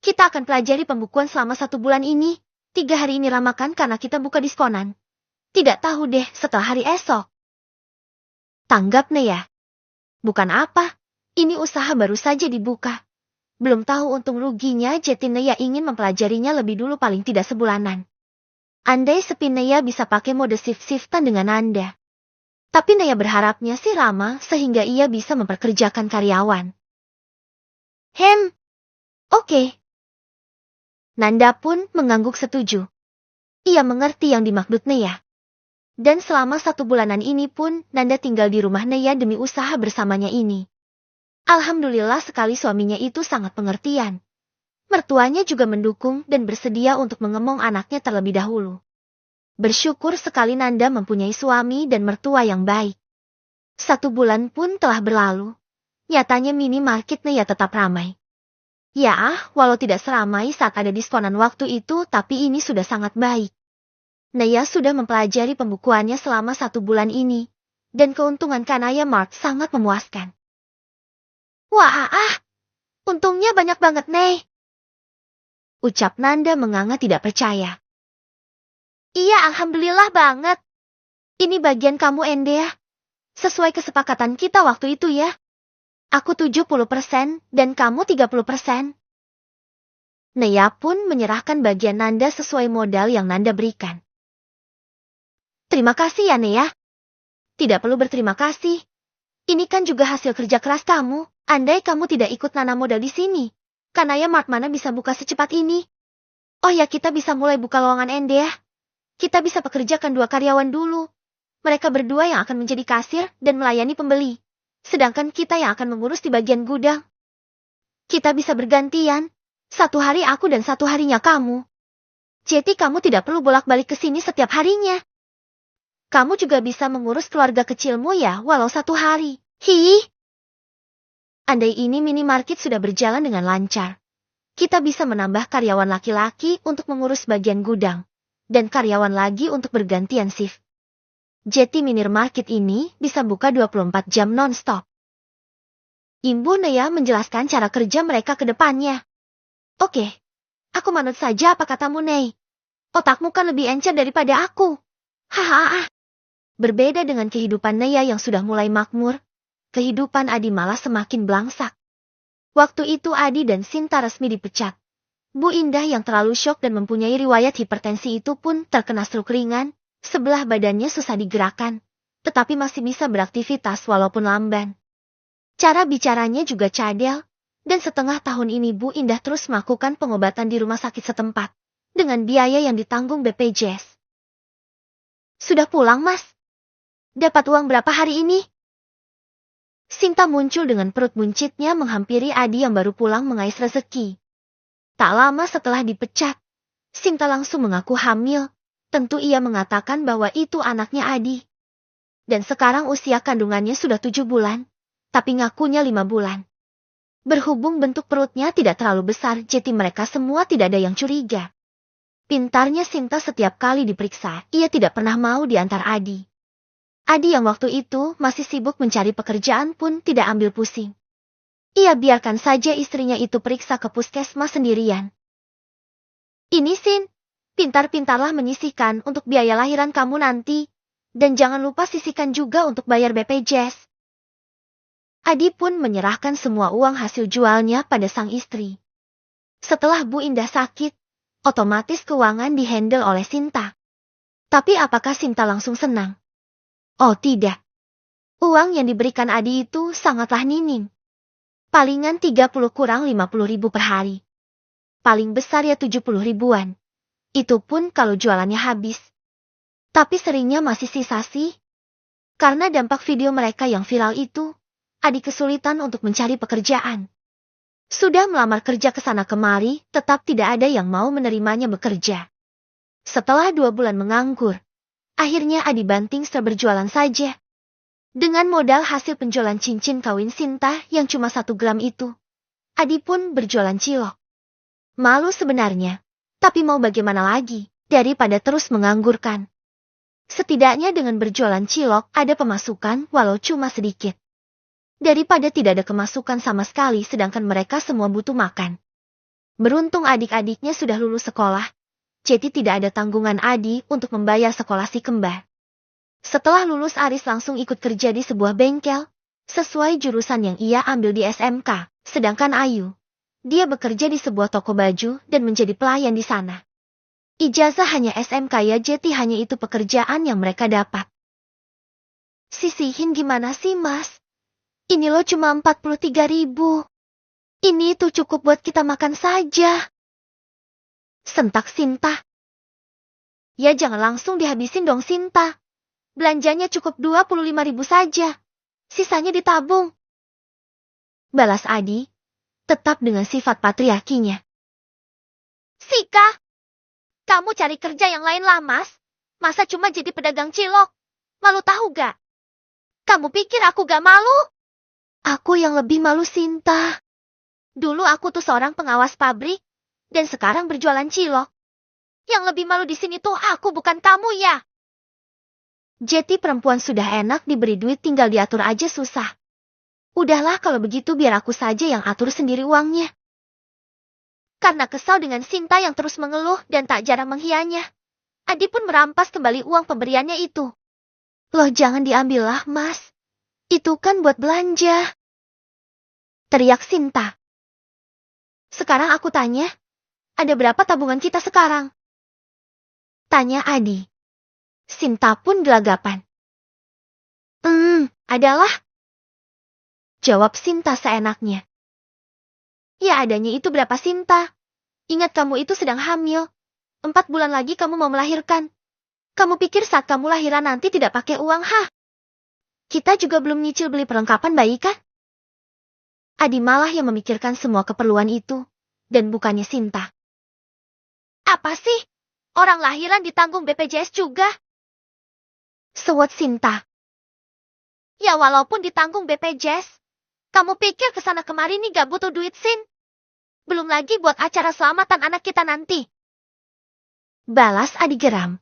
Kita akan pelajari pembukuan selama 1 bulan ini. 3 hari ini ramakan karena kita buka diskonan. Tidak tahu deh setelah hari esok. Tanggap Neya. Bukan apa, ini usaha baru saja dibuka. Belum tahu untung ruginya jadi Neya ingin mempelajarinya lebih dulu paling tidak sebulanan. Andai sepi Neya bisa pakai mode shift-shiftan dengan Anda. Tapi Neya berharapnya sih Rama sehingga ia bisa memperkerjakan karyawan. Oke. Nanda pun mengangguk setuju. Ia mengerti yang dimaksud Neya. Dan selama 1 bulanan ini pun Nanda tinggal di rumah Neya demi usaha bersamanya ini. Alhamdulillah sekali suaminya itu sangat pengertian. Mertuanya juga mendukung dan bersedia untuk mengemong anaknya terlebih dahulu. Bersyukur sekali Nanda mempunyai suami dan mertua yang baik. 1 bulan pun telah berlalu. Nyatanya minimarket Naya tetap ramai. Ya, walau tidak seramai saat ada diskonan waktu itu, tapi ini sudah sangat baik. Naya sudah mempelajari pembukuannya selama 1 bulan ini, dan keuntungan Kanaya Mart sangat memuaskan. Wah, untungnya banyak banget, Nei. Ucap Nanda menganga tidak percaya. Iya, alhamdulillah banget. Ini bagian kamu, Ende ya. Sesuai kesepakatan kita waktu itu ya. Aku 70% dan kamu 30%. Naya pun menyerahkan bagian Nanda sesuai modal yang Nanda berikan. Terima kasih ya, Naya. Tidak perlu berterima kasih. Ini kan juga hasil kerja keras kamu. Andai kamu tidak ikut nanam modal di sini, Kanaya Mart mana bisa buka secepat ini? Oh ya, kita bisa mulai buka lowongan Ende ya. Kita bisa pekerjakan 2 karyawan dulu. Mereka berdua yang akan menjadi kasir dan melayani pembeli. Sedangkan kita yang akan mengurus di bagian gudang. Kita bisa bergantian. 1 hari aku dan 1 harinya kamu. Jadi kamu tidak perlu bolak-balik ke sini setiap harinya. Kamu juga bisa mengurus keluarga kecilmu ya, walau 1 hari. Hi. Andai ini minimarket sudah berjalan dengan lancar, kita bisa menambah karyawan laki-laki untuk mengurus bagian gudang, dan karyawan lagi untuk bergantian shift. Jadi minimarket ini bisa buka 24 jam non-stop. Ibu Naya menjelaskan cara kerja mereka ke depannya. Oke, aku manut saja apa katamu, Nei. Otakmu kan lebih encer daripada aku. Hahaha. Berbeda dengan kehidupan Naya yang sudah mulai makmur, kehidupan Adi malah semakin belangsak. Waktu itu Adi dan Sinta resmi dipecat. Bu Indah yang terlalu syok dan mempunyai riwayat hipertensi itu pun terkena stroke ringan, sebelah badannya susah digerakkan, tetapi masih bisa beraktivitas walaupun lamban. Cara bicaranya juga cadel, dan setengah tahun ini Bu Indah terus melakukan pengobatan di rumah sakit setempat, dengan biaya yang ditanggung BPJS. Sudah pulang, Mas? Dapat uang berapa hari ini? Sinta muncul dengan perut buncitnya menghampiri Adi yang baru pulang mengais rezeki. Tak lama setelah dipecat, Sinta langsung mengaku hamil. Tentu ia mengatakan bahwa itu anaknya Adi. Dan sekarang usia kandungannya sudah 7 bulan, tapi ngakunya 5 bulan. Berhubung bentuk perutnya tidak terlalu besar, jadi mereka semua tidak ada yang curiga. Pintarnya Sinta setiap kali diperiksa, ia tidak pernah mau diantar Adi. Adi yang waktu itu masih sibuk mencari pekerjaan pun tidak ambil pusing. Ia biarkan saja istrinya itu periksa ke puskesmas sendirian. Ini Sin, pintar-pintarlah menyisihkan untuk biaya lahiran kamu nanti. Dan jangan lupa sisihkan juga untuk bayar BPJS. Adi pun menyerahkan semua uang hasil jualnya pada sang istri. Setelah Bu Indah sakit, otomatis keuangan dihandle oleh Sinta. Tapi apakah Sinta langsung senang? Oh tidak. Uang yang diberikan Adi itu sangatlah minim. Palingan 30 kurang 50 ribu per hari. Paling besar ya 70 ribuan. Itu pun kalau jualannya habis. Tapi seringnya masih sisa sih. Karena dampak video mereka yang viral itu, Adi kesulitan untuk mencari pekerjaan. Sudah melamar kerja ke sana kemari, tetap tidak ada yang mau menerimanya bekerja. Setelah 2 bulan menganggur, akhirnya Adi banting setir berjualan saja. Dengan modal hasil penjualan cincin kawin Sinta yang cuma 1 gram itu, Adi pun berjualan cilok. Malu sebenarnya, tapi mau bagaimana lagi, daripada terus menganggurkan. Setidaknya dengan berjualan cilok ada pemasukan walau cuma sedikit. Daripada tidak ada kemasukan sama sekali sedangkan mereka semua butuh makan. Beruntung adik-adiknya sudah lulus sekolah, jadi tidak ada tanggungan Adi untuk membayar sekolah si kembar. Setelah lulus Aris langsung ikut kerja di sebuah bengkel, sesuai jurusan yang ia ambil di SMK, sedangkan Ayu, dia bekerja di sebuah toko baju dan menjadi pelayan di sana. Ijazah hanya SMK ya, jadi hanya itu pekerjaan yang mereka dapat. Sisihin gimana sih Mas? Ini loh cuma 43 ribu. Ini tuh cukup buat kita makan saja. Sentak Sinta. Ya jangan langsung dihabisin dong Sinta. Belanjanya cukup 25 ribu saja. Sisanya ditabung. Balas Adi, tetap dengan sifat patriarkinya. Sika, kamu cari kerja yang lain lah, Mas. Masa cuma jadi pedagang cilok? Malu tahu gak? Kamu pikir aku gak malu? Aku yang lebih malu, Sinta. Dulu aku tuh seorang pengawas pabrik, dan sekarang berjualan cilok. Yang lebih malu di sini tuh aku, bukan kamu ya. Jadi perempuan sudah enak diberi duit, tinggal diatur aja susah. Udahlah kalau begitu biar aku saja yang atur sendiri uangnya. Karena kesal dengan Sinta yang terus mengeluh dan tak jarang menghianya, Adi pun merampas kembali uang pemberiannya itu. Loh, jangan diambillah, Mas. Itu kan buat belanja. Teriak Sinta. Sekarang aku tanya, ada berapa tabungan kita sekarang? Tanya Adi. Sinta pun gelagapan. Adalah. Jawab Sinta seenaknya. Ya adanya itu berapa, Sinta? Ingat kamu itu sedang hamil. 4 bulan lagi kamu mau melahirkan. Kamu pikir saat kamu lahiran nanti tidak pakai uang, ha? Kita juga belum nyicil beli perlengkapan bayi kan? Adi malah yang memikirkan semua keperluan itu, dan bukannya Sinta. Apa sih? Orang lahiran ditanggung BPJS juga. Sewot Sinta. Ya walaupun ditanggung BPJS, kamu pikir kesana kemari nih gak butuh duit, Sin? Belum lagi buat acara selamatan anak kita nanti. Balas Adi geram.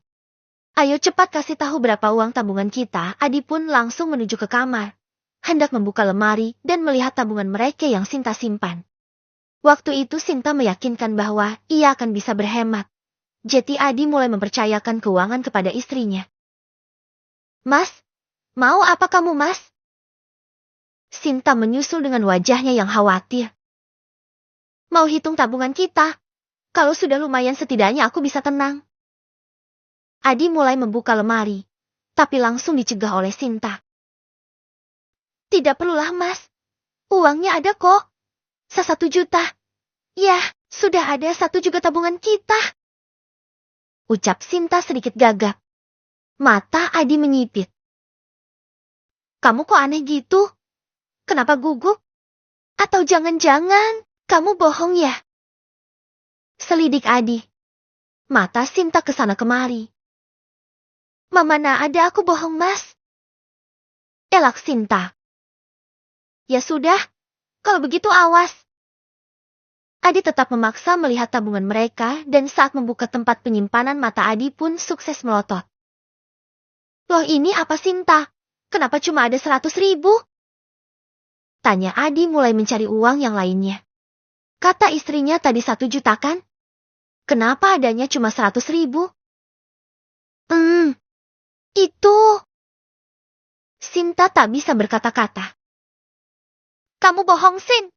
Ayo cepat kasih tahu berapa uang tabungan kita. Adi pun langsung menuju ke kamar, hendak membuka lemari dan melihat tabungan mereka yang Sinta simpan. Waktu itu Sinta meyakinkan bahwa ia akan bisa berhemat. Jadi Adi mulai mempercayakan keuangan kepada istrinya. Mas, mau apa kamu, Mas? Sinta menyusul dengan wajahnya yang khawatir. Mau hitung tabungan kita. Kalau sudah lumayan setidaknya aku bisa tenang. Adi mulai membuka lemari, tapi langsung dicegah oleh Sinta. Tidak perlulah, Mas. Uangnya ada kok. 1 juta. Ya, sudah ada 1 juga tabungan kita. Ucap Sinta sedikit gagap. Mata Adi menyipit. Kamu kok aneh gitu? Kenapa gugup? Atau jangan-jangan kamu bohong ya? Selidik Adi. Mata Sinta kesana kemari. Mana ada aku bohong, Mas? Elak Sinta. Ya sudah, kalau begitu awas. Adi tetap memaksa melihat tabungan mereka dan saat membuka tempat penyimpanan mata Adi pun sukses melotot. Loh, ini apa, Sinta? Kenapa cuma ada 100.000? Tanya Adi mulai mencari uang yang lainnya. Kata istrinya tadi 1 juta kan? Kenapa adanya cuma 100.000? Itu. Sinta tak bisa berkata-kata. Kamu bohong, Sin.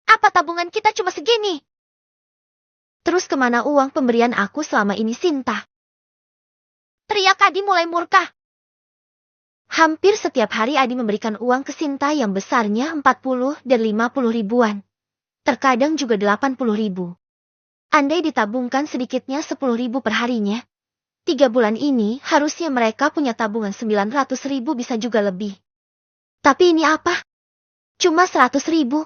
Apa tabungan kita cuma segini? Terus kemana uang pemberian aku selama ini, Sinta? Teriak Adi mulai murka. Hampir setiap hari Adi memberikan uang ke Sinta yang besarnya 40 dan 50 ribuan. Terkadang juga 80 ribu. Andai ditabungkan sedikitnya 10 ribu per harinya, 3 bulan ini harusnya mereka punya tabungan 900 ribu, bisa juga lebih. Tapi ini apa? Cuma 100 ribu.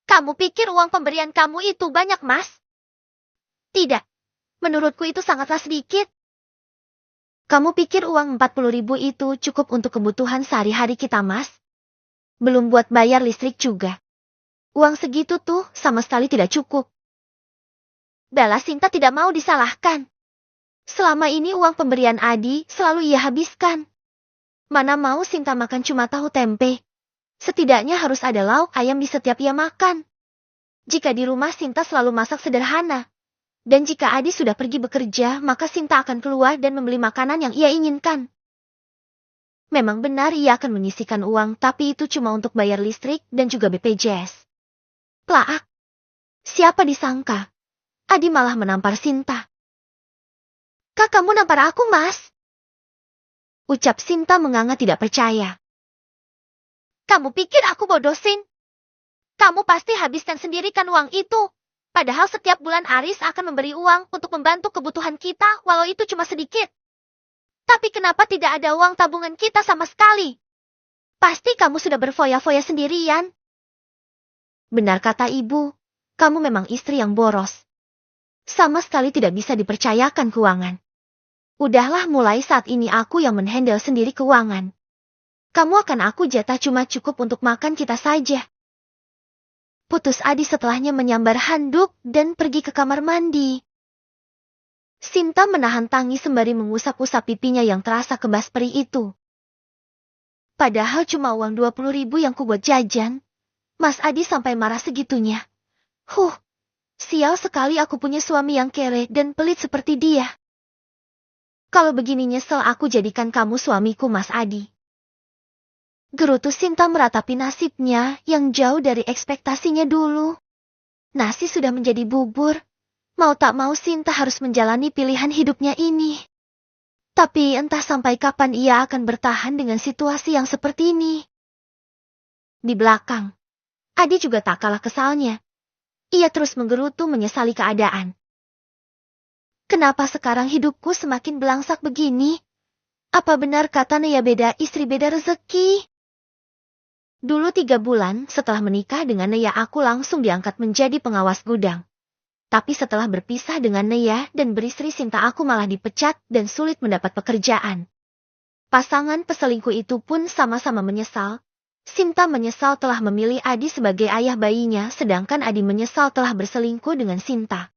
Kamu pikir uang pemberian kamu itu banyak, Mas? Tidak. Menurutku itu sangatlah sedikit. Kamu pikir uang 40 ribu itu cukup untuk kebutuhan sehari-hari kita, Mas? Belum buat bayar listrik juga. Uang segitu tuh sama sekali tidak cukup. Bella Sinta tidak mau disalahkan. Selama ini uang pemberian Adi selalu ia habiskan. Mana mau Sinta makan cuma tahu tempe. Setidaknya harus ada lauk ayam di setiap ia makan. Jika di rumah Sinta selalu masak sederhana. Dan jika Adi sudah pergi bekerja, maka Sinta akan keluar dan membeli makanan yang ia inginkan. Memang benar ia akan menyisihkan uang, tapi itu cuma untuk bayar listrik dan juga BPJS. Plaak. Siapa disangka? Adi malah menampar Sinta. Kak, kamu nampar aku, Mas? Ucap Sinta menganga tidak percaya. Kamu pikir aku bodoh, Sin? Kamu pasti habiskan sendiri kan uang itu. Padahal setiap bulan Aris akan memberi uang untuk membantu kebutuhan kita, walau itu cuma sedikit. Tapi kenapa tidak ada uang tabungan kita sama sekali? Pasti kamu sudah berfoya-foya sendirian. Benar kata ibu, kamu memang istri yang boros. Sama sekali tidak bisa dipercayakan keuangan. Udahlah, mulai saat ini aku yang menghandle sendiri keuangan. Kamu akan aku jatah cuma cukup untuk makan kita saja. Putus Adi setelahnya menyambar handuk dan pergi ke kamar mandi. Sinta menahan tangis sembari mengusap-usap pipinya yang terasa kebas perih itu. Padahal cuma uang 20.000 yang kubuat jajan. Mas Adi sampai marah segitunya. Sial sekali aku punya suami yang kere dan pelit seperti dia. Kalau begini nyesel aku jadikan kamu suamiku, Mas Adi. Gerutu Sinta meratapi nasibnya yang jauh dari ekspektasinya dulu. Nasi sudah menjadi bubur. Mau tak mau Sinta harus menjalani pilihan hidupnya ini. Tapi entah sampai kapan ia akan bertahan dengan situasi yang seperti ini. Di belakang, Adi juga tak kalah kesalnya. Ia terus menggerutu menyesali keadaan. Kenapa sekarang hidupku semakin belangsak begini? Apa benar kata Naya beda istri beda rezeki? Dulu 3 bulan setelah menikah dengan Naya aku langsung diangkat menjadi pengawas gudang. Tapi setelah berpisah dengan Naya dan beristri Sinta aku malah dipecat dan sulit mendapat pekerjaan. Pasangan peselingkuh itu pun sama-sama menyesal. Sinta menyesal telah memilih Adi sebagai ayah bayinya, sedangkan Adi menyesal telah berselingkuh dengan Sinta.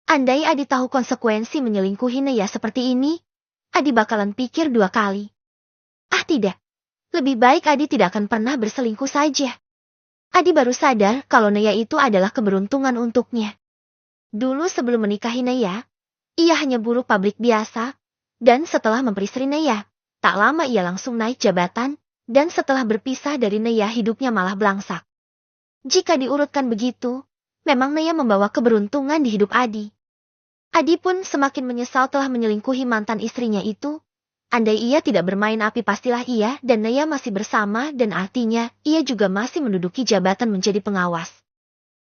Andai Adi tahu konsekuensi menyelingkuhi Naya seperti ini, Adi bakalan pikir 2 kali. Tidak. Lebih baik Adi tidak akan pernah berselingkuh saja. Adi baru sadar kalau Naya itu adalah keberuntungan untuknya. Dulu sebelum menikahi Naya, ia hanya buruh pabrik biasa, dan setelah memperistri Naya, tak lama ia langsung naik jabatan, dan setelah berpisah dari Naya hidupnya malah belangsak. Jika diurutkan begitu, memang Naya membawa keberuntungan di hidup Adi. Adi pun semakin menyesal telah menyelingkuhi mantan istrinya itu. Andai ia tidak bermain api pastilah ia dan Naya masih bersama dan artinya ia juga masih menduduki jabatan menjadi pengawas.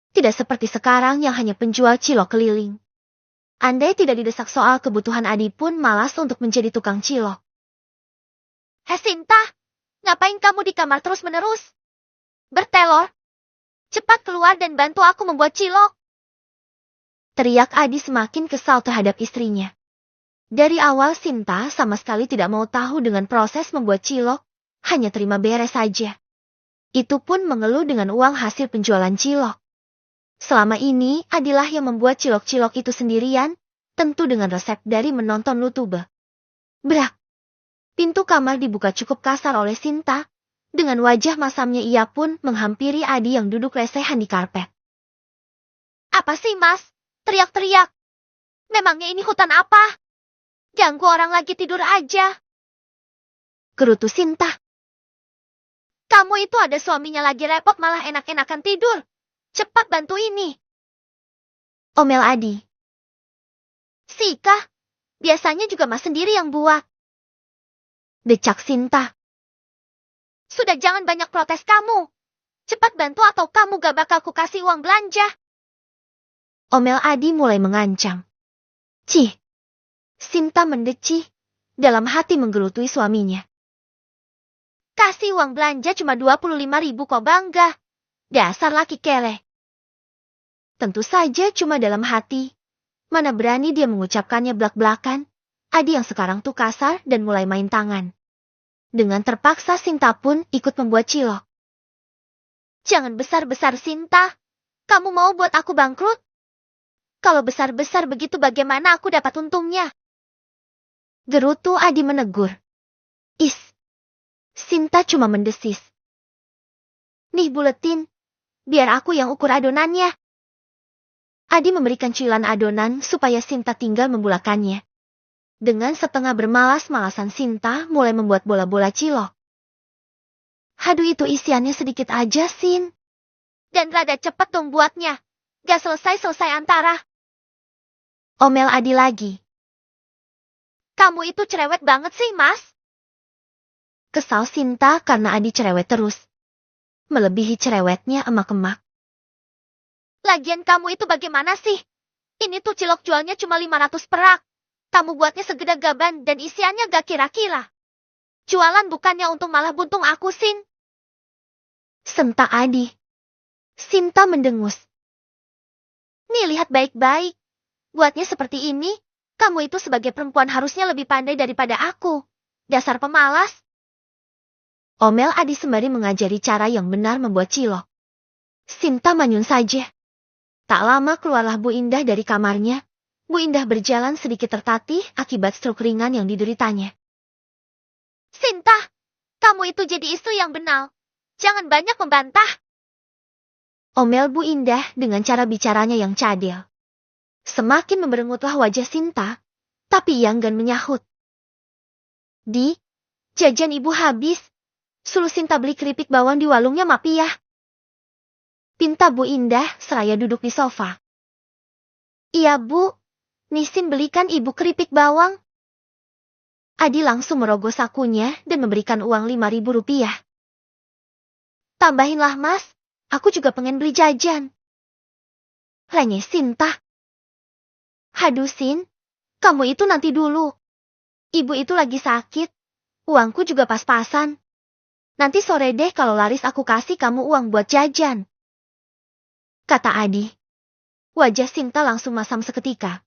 Tidak seperti sekarang yang hanya penjual cilok keliling. Andai tidak didesak soal kebutuhan Adi pun malas untuk menjadi tukang cilok. Sinta, ngapain kamu di kamar terus-menerus? Bertelur. Cepat keluar dan bantu aku membuat cilok. Teriak Adi semakin kesal terhadap istrinya. Dari awal Sinta sama sekali tidak mau tahu dengan proses membuat cilok, hanya terima beres saja. Itu pun mengeluh dengan uang hasil penjualan cilok. Selama ini Adilah yang membuat cilok-cilok itu sendirian, tentu dengan resep dari menonton YouTube. Brak! Pintu kamar dibuka cukup kasar oleh Sinta. Dengan wajah masamnya ia pun menghampiri Adi yang duduk lesehan di karpet. Apa sih, Mas? Teriak-teriak. Memangnya ini hutan apa? Ganggu orang lagi tidur aja. Gerutu Sinta. Kamu itu ada suaminya lagi repot malah enak-enakan tidur. Cepat bantu ini. Omel Adi. Sika, biasanya juga Mas sendiri yang buat. Decak Sinta. Sudah jangan banyak protes kamu. Cepat bantu atau kamu gak bakal ku kasih uang belanja. Omel Adi mulai mengancam. Cih. Sinta mendecih, dalam hati menggerutui suaminya. Kasih uang belanja cuma 25.000 kok bangga. Dasar laki kere. Tentu saja cuma dalam hati. Mana berani dia mengucapkannya belak-belakan. Adi yang sekarang tuh kasar dan mulai main tangan. Dengan terpaksa Sinta pun ikut membuat cilok. Jangan besar-besar Sinta. Kamu mau buat aku bangkrut? Kalau besar-besar begitu bagaimana aku dapat untungnya? Gerutu Adi menegur. Is. Sinta cuma mendesis. Nih buletin. Biar aku yang ukur adonannya. Adi memberikan cuilan adonan supaya Sinta tinggal membulakannya. Dengan setengah bermalas-malasan Sinta mulai membuat bola-bola cilok. Haduh itu isiannya sedikit aja Sin. Dan rada cepet dong buatnya. Gak selesai-selesai antara. Omel Adi lagi. Kamu itu cerewet banget sih, Mas. Kesal Sinta karena Adi cerewet terus. Melebihi cerewetnya emak-emak. Lagian kamu itu bagaimana sih? Ini tuh cilok jualnya cuma 500 perak. Kamu buatnya segede gaban dan isiannya gak kira-kira. Jualan bukannya untuk malah buntung aku, Sin. Sentak Adi. Sinta mendengus. Nih lihat baik-baik. Buatnya seperti ini, kamu itu sebagai perempuan harusnya lebih pandai daripada aku. Dasar pemalas. Omel Adi sembari mengajari cara yang benar membuat cilok. Sinta manyun saja. Tak lama keluarlah Bu Indah dari kamarnya. Bu Indah berjalan sedikit tertatih akibat stroke ringan yang dideritanya. Sinta, kamu itu jadi istri yang benal. Jangan banyak membantah. Omel Bu Indah dengan cara bicaranya yang cadel. Semakin memberengutlah wajah Sinta, tapi ia enggan menyahut. Di, jajan ibu habis. Suruh Sinta beli keripik bawang di warungnya Mapiah. Pinta Bu Indah seraya duduk di sofa. Iya Bu, Nisin belikan ibu keripik bawang. Adi langsung merogoh sakunya dan memberikan uang 5.000 rupiah. Tambahinlah Mas, aku juga pengen beli jajan. Lengeh Sinta. Haduh Sin, kamu itu nanti dulu. Ibu itu lagi sakit, uangku juga pas-pasan. Nanti sore deh kalau laris aku kasih kamu uang buat jajan. Kata Adi. Wajah Sinta langsung masam seketika.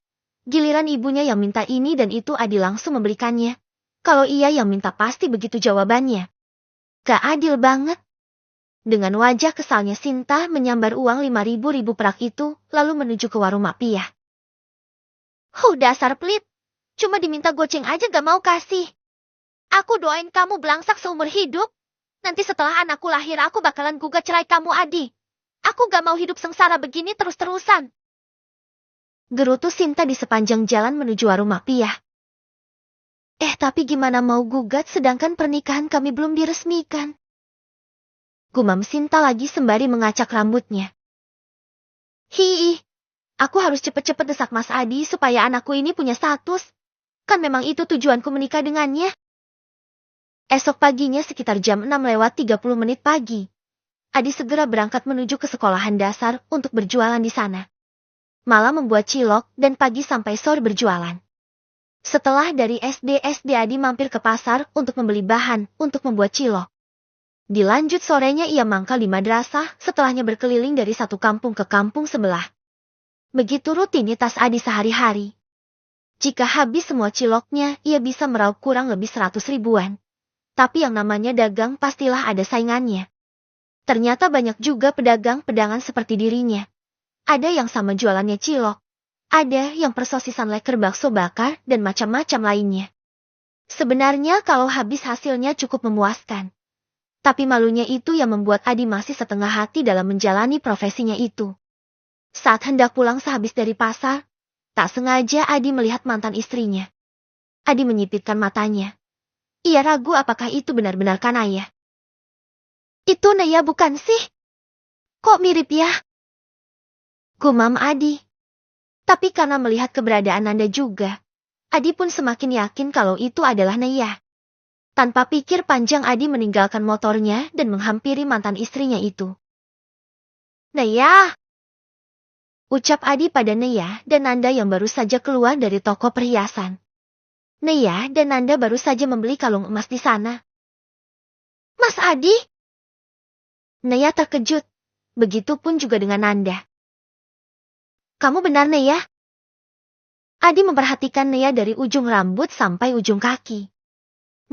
Giliran ibunya yang minta ini dan itu Adi langsung memberikannya. Kalau ia yang minta pasti begitu jawabannya. Gak adil banget. Dengan wajah kesalnya Sinta menyambar uang 5.000 perak itu lalu menuju ke warung Mapiah. Dasar pelit. Cuma diminta goceng aja gak mau kasih. Aku doain kamu belangsak seumur hidup. Nanti setelah anakku lahir aku bakalan gugat cerai kamu Adi. Aku gak mau hidup sengsara begini terus-terusan. Gerutu Sinta di sepanjang jalan menuju warung Mapiah. Tapi gimana mau gugat sedangkan pernikahan kami belum diresmikan? Gumam Sinta lagi sembari mengacak rambutnya. Aku harus cepet-cepet desak Mas Adi supaya anakku ini punya status. Kan memang itu tujuanku menikah dengannya. Esok paginya sekitar jam 6:30 pagi. Adi segera berangkat menuju ke sekolahan dasar untuk berjualan di sana. Malam membuat cilok dan pagi sampai sore berjualan. Setelah dari SD Adi mampir ke pasar untuk membeli bahan untuk membuat cilok. Dilanjut sorenya ia mangkal di madrasah setelahnya berkeliling dari satu kampung ke kampung sebelah. Begitu rutinitas Adi sehari-hari. Jika habis semua ciloknya ia bisa meraup kurang lebih 100 ribuan. Tapi yang namanya dagang pastilah ada saingannya. Ternyata banyak juga pedagang-pedangan seperti dirinya. Ada yang sama jualannya cilok. Ada yang persosisan leker bakso bakar dan macam-macam lainnya. Sebenarnya kalau habis hasilnya cukup memuaskan. Tapi malunya itu yang membuat Adi masih setengah hati dalam menjalani profesinya itu. Saat hendak pulang sehabis dari pasar, tak sengaja Adi melihat mantan istrinya. Adi menyipitkan matanya. Ia ragu apakah itu benar-benar Kanaya. Itu Naya bukan sih? Kok mirip ya? Gumam Adi. Tapi karena melihat keberadaan Nanda juga, Adi pun semakin yakin kalau itu adalah Naya. Tanpa pikir panjang Adi meninggalkan motornya dan menghampiri mantan istrinya itu. Naya! Ucap Adi pada Naya dan Nanda yang baru saja keluar dari toko perhiasan. Naya dan Nanda baru saja membeli kalung emas di sana. Mas Adi? Naya terkejut. Begitupun juga dengan Nanda. Kamu benar Naya? Adi memperhatikan Naya dari ujung rambut sampai ujung kaki.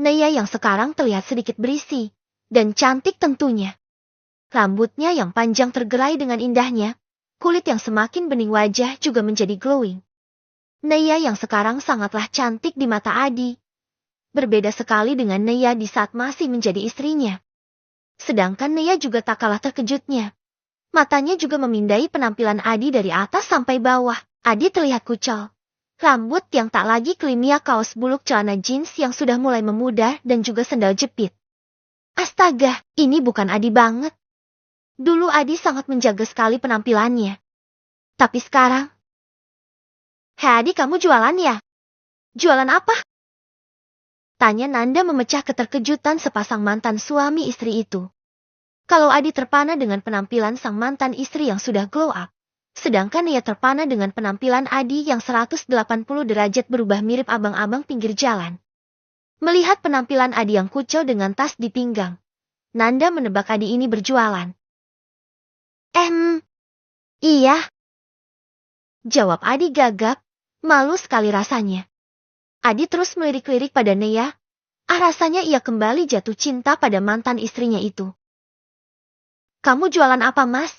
Naya yang sekarang terlihat sedikit berisi dan cantik tentunya. Rambutnya yang panjang tergerai dengan indahnya. Kulit yang semakin bening wajah juga menjadi glowing. Naya yang sekarang sangatlah cantik di mata Adi. Berbeda sekali dengan Naya di saat masih menjadi istrinya. Sedangkan Naya juga tak kalah terkejutnya. Matanya juga memindai penampilan Adi dari atas sampai bawah. Adi terlihat kucel. Rambut yang tak lagi klimia, kaos buluk, celana jeans yang sudah mulai memudar dan juga sendal jepit. Astaga, ini bukan Adi banget. Dulu Adi sangat menjaga sekali penampilannya. Tapi sekarang... Hei Adi, kamu jualan ya? Jualan apa? Tanya Nanda memecah keterkejutan sepasang mantan suami istri itu. Kalau Adi terpana dengan penampilan sang mantan istri yang sudah glow up, sedangkan ia terpana dengan penampilan Adi yang 180 derajat berubah mirip abang-abang pinggir jalan. Melihat penampilan Adi yang kucel dengan tas di pinggang, Nanda menebak Adi ini berjualan. Iya. Jawab Adi gagap, malu sekali rasanya. Adi terus melirik-lirik pada Nea. Rasanya ia kembali jatuh cinta pada mantan istrinya itu. Kamu jualan apa, Mas?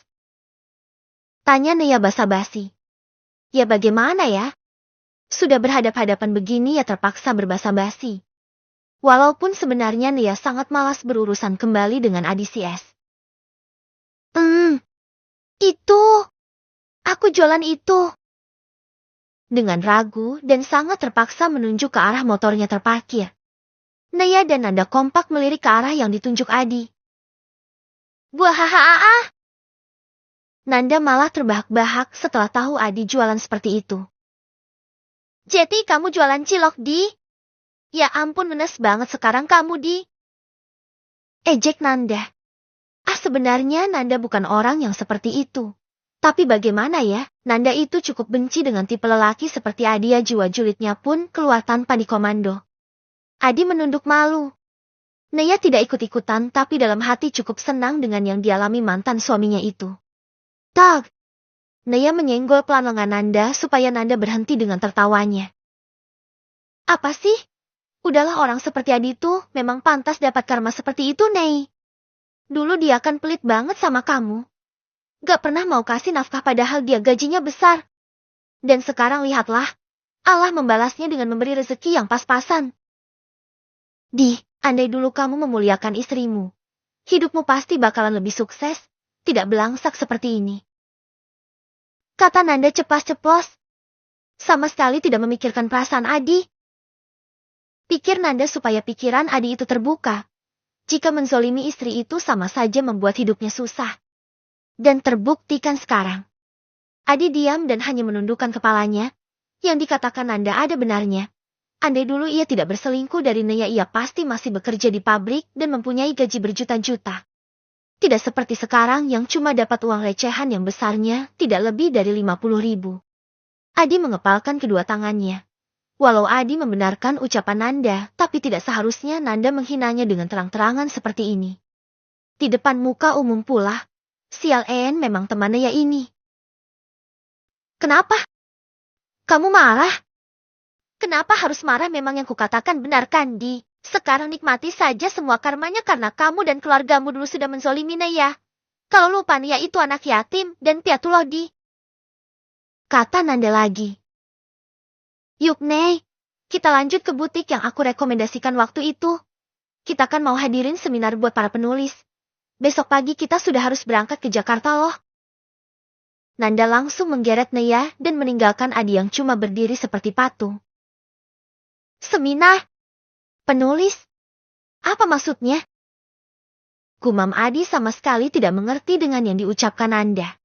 Tanya Nea basa-basi. Ya bagaimana ya? Sudah berhadap-hadapan begini ya terpaksa berbasa-basi. Walaupun sebenarnya Nea sangat malas berurusan kembali dengan Adi CS. Itu. Aku jualan itu. Dengan ragu dan sangat terpaksa menunjuk ke arah motornya terparkir. Nea dan Nanda kompak melirik ke arah yang ditunjuk Adi. Buahaha. Nanda malah terbahak-bahak setelah tahu Adi jualan seperti itu. Jadi kamu jualan cilok, Di? Ya ampun, menes banget sekarang kamu, Di. Ejek Nanda. Sebenarnya Nanda bukan orang yang seperti itu. Tapi bagaimana ya, Nanda itu cukup benci dengan tipe lelaki seperti Adi ya, jiwa julidnya pun keluar tanpa dikomando. Adi menunduk malu. Nea tidak ikut-ikutan tapi dalam hati cukup senang dengan yang dialami mantan suaminya itu. Tag! Nea menyenggol pelan lengan Nanda supaya Nanda berhenti dengan tertawanya. Apa sih? Udahlah, orang seperti Adi tuh memang pantas dapat karma seperti itu, Nei. Dulu dia kan pelit banget sama kamu. Gak pernah mau kasih nafkah padahal dia gajinya besar. Dan sekarang lihatlah, Allah membalasnya dengan memberi rezeki yang pas-pasan. Di, andai dulu kamu memuliakan istrimu, hidupmu pasti bakalan lebih sukses, tidak belangsak seperti ini. Kata Nanda ceplas-ceplos. Sama sekali tidak memikirkan perasaan Adi. Pikir Nanda supaya pikiran Adi itu terbuka. Jika menzolimi istri itu sama saja membuat hidupnya susah. Dan terbuktikan sekarang. Adi diam dan hanya menundukkan kepalanya. Yang dikatakan Nanda ada benarnya. Andai dulu ia tidak berselingkuh dari Nea, ia pasti masih bekerja di pabrik dan mempunyai gaji berjuta-juta. Tidak seperti sekarang yang cuma dapat uang recehan yang besarnya tidak lebih dari 50.000. Adi mengepalkan kedua tangannya. Walau Adi membenarkan ucapan Nanda, tapi tidak seharusnya Nanda menghinanya dengan terang-terangan seperti ini. Di depan muka umum pula. Sial memang teman Nea ini. Kenapa? Kamu marah? Kenapa harus marah? Memang yang kukatakan benar kan, Di? Sekarang nikmati saja semua karmanya karena kamu dan keluargamu dulu sudah menzolimi Nea. Kalau lupa Nea itu anak yatim dan piatu loh, Di. Kata Nanda lagi. Yuk, Nei. Kita lanjut ke butik yang aku rekomendasikan waktu itu. Kita kan mau hadirin seminar buat para penulis. Besok pagi kita sudah harus berangkat ke Jakarta loh. Nanda langsung menggeret Nea dan meninggalkan Adi yang cuma berdiri seperti patung. Seminar? Penulis? Apa maksudnya? Gumam Adi sama sekali tidak mengerti dengan yang diucapkan Nanda.